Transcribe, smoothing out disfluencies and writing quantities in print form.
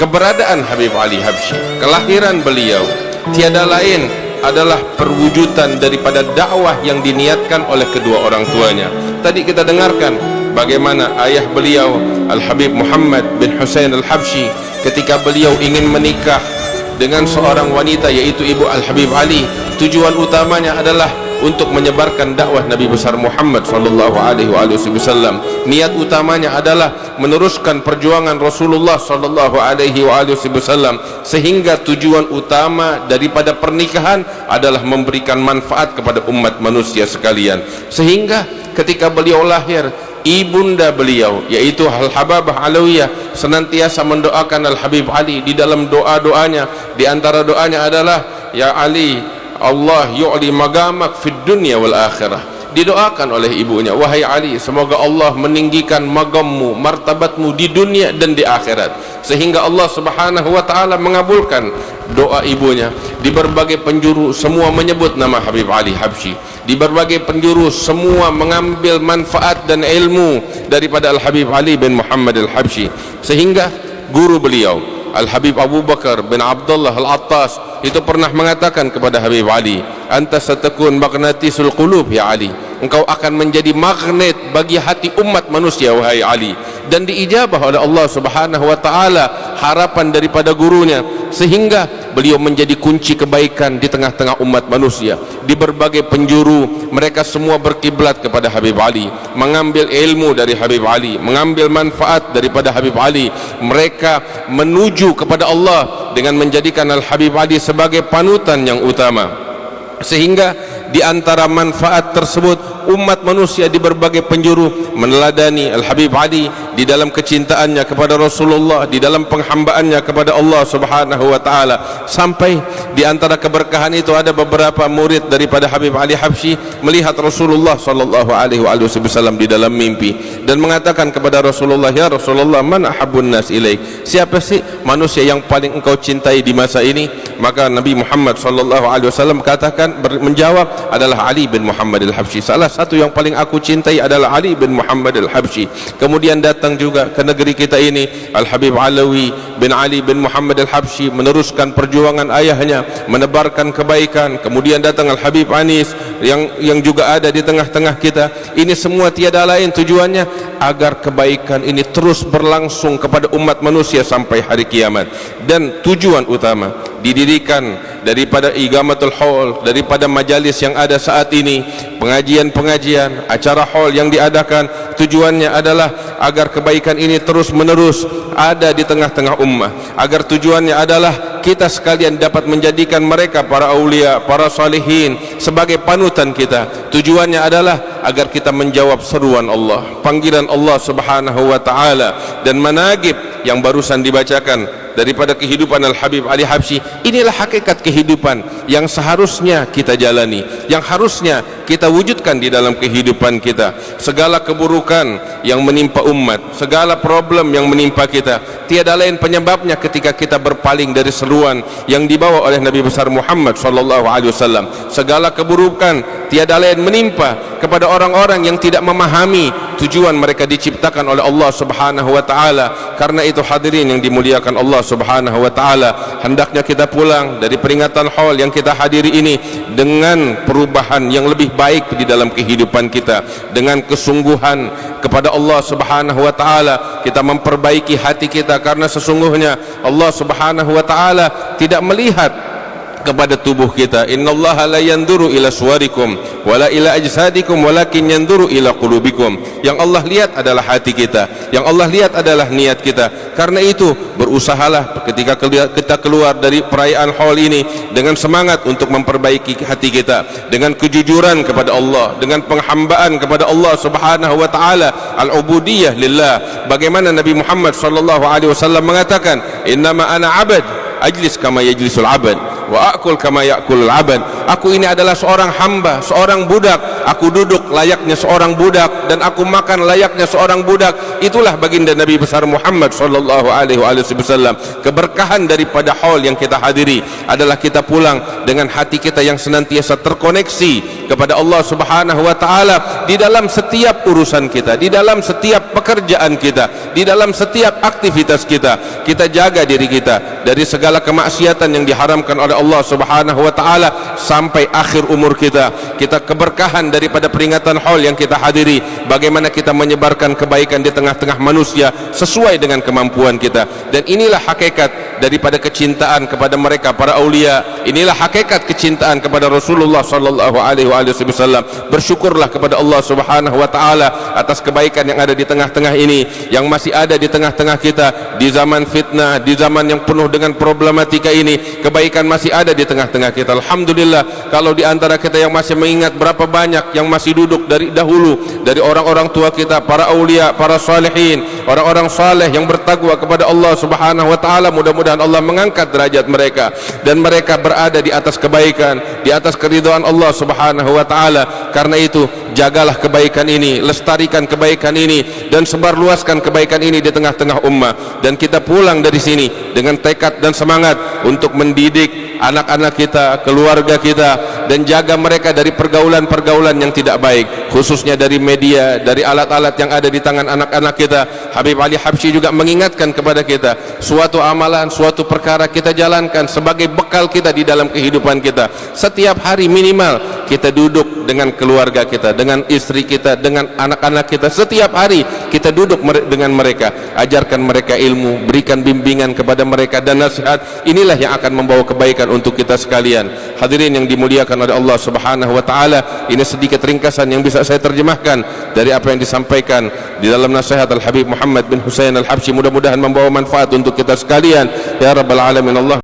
keberadaan Habib Ali Habsyi, kelahiran beliau tiada lain adalah perwujudan daripada dakwah yang diniatkan oleh kedua orang tuanya. Tadi kita dengarkan bagaimana ayah beliau Al-Habib Muhammad bin Hussein Al-Habsyi ketika beliau ingin menikah dengan seorang wanita yaitu ibu Al-Habib Ali, tujuan utamanya adalah untuk menyebarkan dakwah Nabi besar Muhammad sallallahu alaihi wasallam. Niat utamanya adalah meneruskan perjuangan Rasulullah sallallahu alaihi wasallam, sehingga tujuan utama daripada pernikahan adalah memberikan manfaat kepada umat manusia sekalian. Sehingga ketika beliau lahir, ibunda beliau yaitu Al-Hababah Alawiyah senantiasa mendoakan Al-Habib Ali. Di dalam doa-doanya, di antara doanya adalah ya Ali, Allah yu'li magamak fid dunya wal akhirah. Didoakan oleh ibunya, wahai Ali, semoga Allah meninggikan magammu, martabatmu di dunia dan di akhirat, sehingga Allah subhanahu wa ta'ala mengabulkan doa ibunya. Di berbagai penjuru semua menyebut nama Habib Ali Habsyi, di berbagai penjuru semua mengambil manfaat dan ilmu daripada Al-Habib Ali bin Muhammad Al-Habsyi, sehingga guru beliau Al-Habib Abu Bakar bin Abdullah Al-Attas itu pernah mengatakan kepada Habib Ali, anta satakun magnatisul qulub ya Ali, engkau akan menjadi magnet bagi hati umat manusia wahai Ali. Dan diijabah oleh Allah subhanahu wa ta'ala harapan daripada gurunya, sehingga beliau menjadi kunci kebaikan di tengah-tengah umat manusia. Di berbagai penjuru mereka semua berkiblat kepada Habib Ali, mengambil ilmu dari Habib Ali, mengambil manfaat daripada Habib Ali. Mereka menuju kepada Allah dengan menjadikan Al-Habib Ali sebagai panutan yang utama, sehingga di antara manfaat tersebut umat manusia di berbagai penjuru meneladani Al-Habib Ali di dalam kecintaannya kepada Rasulullah, di dalam penghambaannya kepada Allah subhanahu wa ta'ala. Sampai di antara keberkahan itu ada beberapa murid daripada Habib Ali Habsyi melihat Rasulullah sallallahu alaihi wasallam di dalam mimpi dan mengatakan kepada Rasulullah, ya Rasulullah, man ahabbun nas ilaik, siapa sih manusia yang paling engkau cintai di masa ini? Maka Nabi Muhammad sallallahu alaihi wasallam katakan, menjawab, adalah Ali bin Muhammad Al-Habsyi. Salah satu yang paling aku cintai adalah Ali bin Muhammad Al-Habsyi. Kemudian datang juga ke negeri kita ini Al-Habib Alawi bin Ali bin Muhammad Al-Habsyi, meneruskan perjuangan ayahnya, menebarkan kebaikan. Kemudian datang Al-Habib Anis yang juga ada di tengah-tengah kita. Ini semua tiada lain tujuannya agar kebaikan ini terus berlangsung kepada umat manusia sampai hari kiamat. Dan tujuan utama didirikan daripada igamatul haul, daripada majalis yang ada saat ini, pengajian-pengajian, acara haul yang diadakan, tujuannya adalah agar kebaikan ini terus menerus ada di tengah-tengah ummah, agar tujuannya adalah kita sekalian dapat menjadikan mereka para aulia, para salihin sebagai panutan kita. Tujuannya adalah agar kita menjawab seruan Allah, panggilan Allah subhanahu wa ta'ala. Dan managib yang barusan dibacakan daripada kehidupan Al-Habib Ali Habsyi, inilah hakikat kehidupan yang seharusnya kita jalani, yang harusnya kita wujudkan di dalam kehidupan kita. Segala keburukan yang menimpa umat, segala problem yang menimpa kita, tiada lain penyebabnya ketika kita berpaling dari seruan yang dibawa oleh Nabi besar Muhammad sallallahu alaihi wasallam. Segala keburukan tiada lain menimpa kepada orang-orang yang tidak memahami tujuan mereka diciptakan oleh Allah subhanahu wa ta'ala. Karena itu hadirin yang dimuliakan Allah subhanahu wa ta'ala, hendaknya kita pulang dari peringatan haul yang kita hadiri ini dengan perubahan yang lebih baik di dalam kehidupan kita, dengan kesungguhan kepada Allah subhanahu wa ta'ala. Kita memperbaiki hati kita, karena sesungguhnya Allah subhanahu wa ta'ala tidak melihat kepada tubuh kita. Innallaha la yanzuru ila suwarikum wala ila ajsadikum walakin yanzuru ila qulubikum. Yang Allah lihat adalah hati kita, yang Allah lihat adalah niat kita. Karena itu berusahalah ketika kita keluar dari perayaan haul ini dengan semangat untuk memperbaiki hati kita, dengan kejujuran kepada Allah, dengan penghambaan kepada Allah subhanahu wa ta'ala, al-ubudiyah lillah. Bagaimana Nabi Muhammad sallallahu alaihi wasallam mengatakan, innama ana abad ajlis kama yajlisul abad wa akul kama yakulul abad. Aku ini adalah seorang hamba, seorang budak. aku duduk layaknya seorang budak dan aku makan layaknya seorang budak. Itulah baginda Nabi besar Muhammad sallallahu alaihi wasallam. Keberkahan daripada haul yang kita hadiri adalah kita pulang dengan hati kita yang senantiasa terkoneksi kepada Allah Subhanahu wa taala di dalam setiap urusan kita, di dalam setiap pekerjaan kita, di dalam setiap aktivitas kita. Kita jaga diri kita dari segala kemaksiatan yang diharamkan oleh Allah Subhanahu wa taala sampai akhir umur kita. Kita keberkahan daripada peringatan haul yang kita hadiri, bagaimana kita menyebarkan kebaikan di tengah-tengah manusia sesuai dengan kemampuan kita. Dan inilah hakikat daripada kecintaan kepada mereka para aulia. Inilah hakikat kecintaan kepada Rasulullah sallallahu alaihi wasallam. Bersyukurlah kepada Allah Subhanahu wa taala atas kebaikan yang ada di tengah-tengah ini, yang masih ada di tengah-tengah kita di zaman fitnah, di zaman yang penuh dengan problematika ini. Kebaikan masih ada di tengah-tengah kita. Alhamdulillah, kalau di antara kita yang masih mengingat berapa banyak yang masih duduk dari dahulu, dari orang-orang tua kita, para aulia, para salihin, orang-orang saleh yang bertakwa kepada Allah Subhanahu wa taala. Mudah-mudahan Allah mengangkat derajat mereka dan mereka berada di atas kebaikan, di atas keridhaan Allah Subhanahu wa taala. Karena itu, jagalah kebaikan ini, lestarikan kebaikan ini, dan sebarluaskan kebaikan ini di tengah-tengah ummah. Dan kita pulang dari sini dengan tekad dan semangat untuk mendidik anak-anak kita, keluarga kita, dan jaga mereka dari pergaulan-pergaulan yang tidak baik, khususnya dari media, dari alat-alat yang ada di tangan anak-anak kita. Habib Ali Habsyi juga mengingatkan kepada kita, suatu amalan, suatu perkara kita jalankan sebagai bekal kita di dalam kehidupan kita. Setiap hari minimal kita duduk dengan keluarga kita, dengan istri kita, dengan anak-anak kita. Setiap hari kita duduk dengan mereka, ajarkan mereka ilmu, berikan bimbingan kepada mereka dan nasihat. Inilah yang akan membawa kebaikan untuk kita sekalian. Hadirin yang dimuliakan oleh Allah Subhanahu wa taala, ini sedikit ringkasan yang bisa saya terjemahkan dari apa yang disampaikan di dalam nasihat Al-Habib Muhammad bin Husain Al-Habsyi. Mudah-mudahan membawa manfaat untuk kita sekalian ya rabbal alamin. Allah